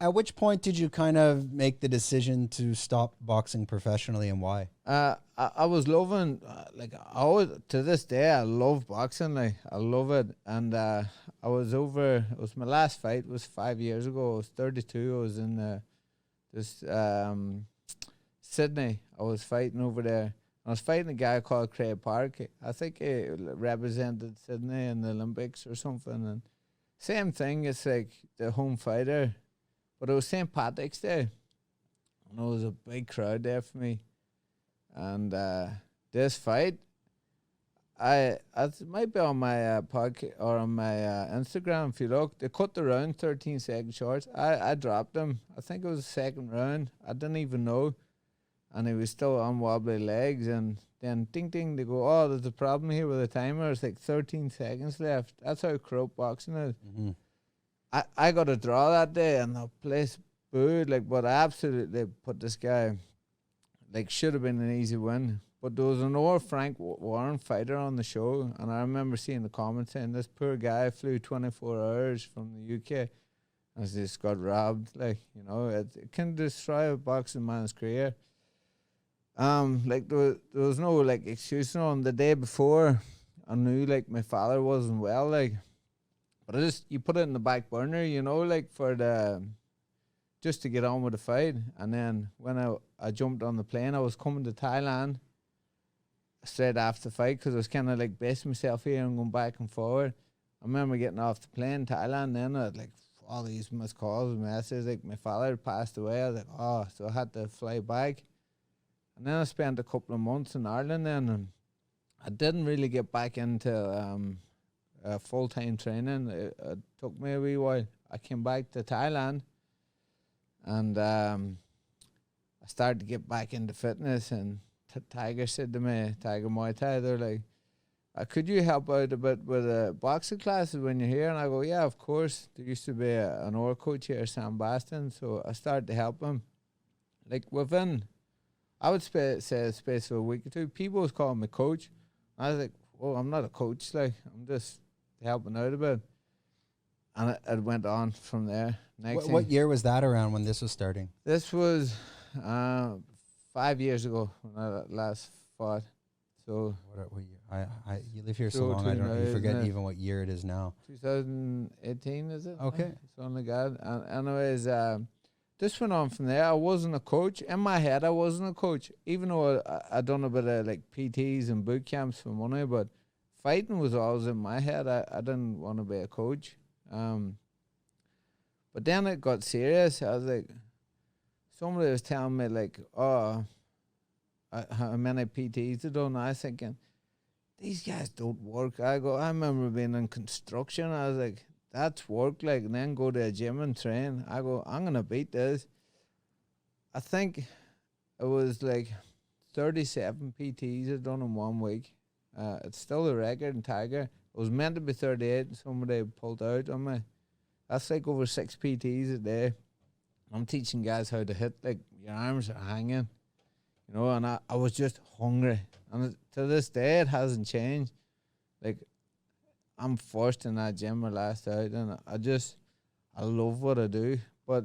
At which point did you kind of make the decision to stop boxing professionally, and why? I was loving, like, I always, to this day, I love boxing. Like, I love it. And it was my last fight, was 5 years ago. I was 32. I was in Sydney. I was fighting over there. I was fighting a guy called Craig Park. I think he represented Sydney in the Olympics or something. And same thing, it's like the home fighter. But it was St. Patrick's Day. And there was a big crowd there for me. And this fight, it might be on my podcast or on my Instagram if you look. They cut the round 13-second short. I dropped him. I think it was the second round. I didn't even know. And he was still on wobbly legs. And then ding ding, they go, oh, there's a problem here with the timer. It's like 13 seconds left. That's how corrupt boxing is. Mm-hmm. I got a draw that day, and the place booed. Like, but I absolutely put this guy, like, should have been an easy win. But there was an old Frank Warren fighter on the show, and I remember seeing the comments saying this poor guy flew 24 hours from the UK and just got robbed. Like, you know, it can destroy a boxing man's career. Like, there was no, like, excuse on the day before. I knew, like, my father wasn't well, like, but you put it in the back burner, you know, like, just to get on with the fight. And then when I jumped on the plane, I was coming to Thailand straight after the fight, because I was kind of like basing myself here and going back and forward. I remember getting off the plane in Thailand, then I had like all these missed calls and messages, like my father had passed away. I was like, oh, so I had to fly back. And then I spent a couple of months in Ireland then, and I didn't really get back into full-time training. It took me a wee while. I came back to Thailand, and I started to get back into fitness, and Tiger said to me, Tiger Muay Thai, they're like, could you help out a bit with boxing classes when you're here? And I go, yeah, of course. There used to be an old coach here, Sam Baston, so I started to help him. Like, within, I would say a space of a week or two, people was calling me coach. I was like, well, I'm not a coach, like, I'm just helping out a bit. And it went on from there. What year was that around when this was starting? This was 5 years ago when I last fought. So what year? You live here so long, I don't know. You forget even what year it is now. 2018, is it? Okay. Something like that. And anyways, this went on from there. I wasn't a coach. In my head, I wasn't a coach. Even though I done a bit of like PTs and boot camps for money, but fighting was always in my head. I didn't want to be a coach. But then it got serious. I was like, somebody was telling me like, oh, how many PTs they done. I was thinking, these guys don't work. I remember being in construction. I was like, that's work, like, and then go to a gym and train. I go, I'm going to beat this. I think it was like 37 PTs I'd done in 1 week. It's still the record in Tiger. It was meant to be 38 and somebody pulled out on me. That's like over 6 PTs a day. I'm teaching guys how to hit, like, your arms are hanging, you know, and I was just hungry. And to this day, it hasn't changed. Like, I'm forced in that gym or last out, and I love what I do. But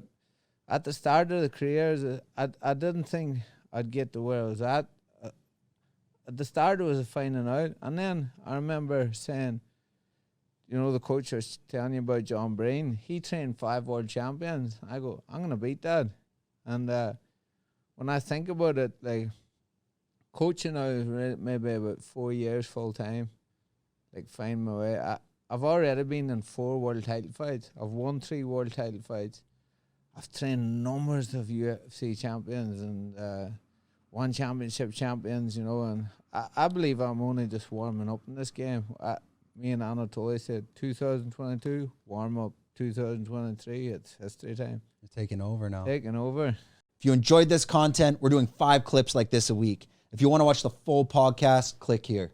at the start of the career, I didn't think I'd get to where I was at. At the start, it was finding out. And then I remember saying, you know, the coach was telling you about John Breen. He trained 5 world champions. I go, I'm going to beat that. And when I think about it, like, coaching now is maybe about 4 years full time. Like, find my way. I've already been in 4 world title fights. I've won 3 world title fights. I've trained numbers of UFC champions and one championship champions, you know, and I believe I'm only just warming up in this game. Me and Anatoliy said 2022, warm up 2023, it's history time. You're taking over now. Taking over. If you enjoyed this content, we're doing 5 clips like this a week. If you want to watch the full podcast, click here.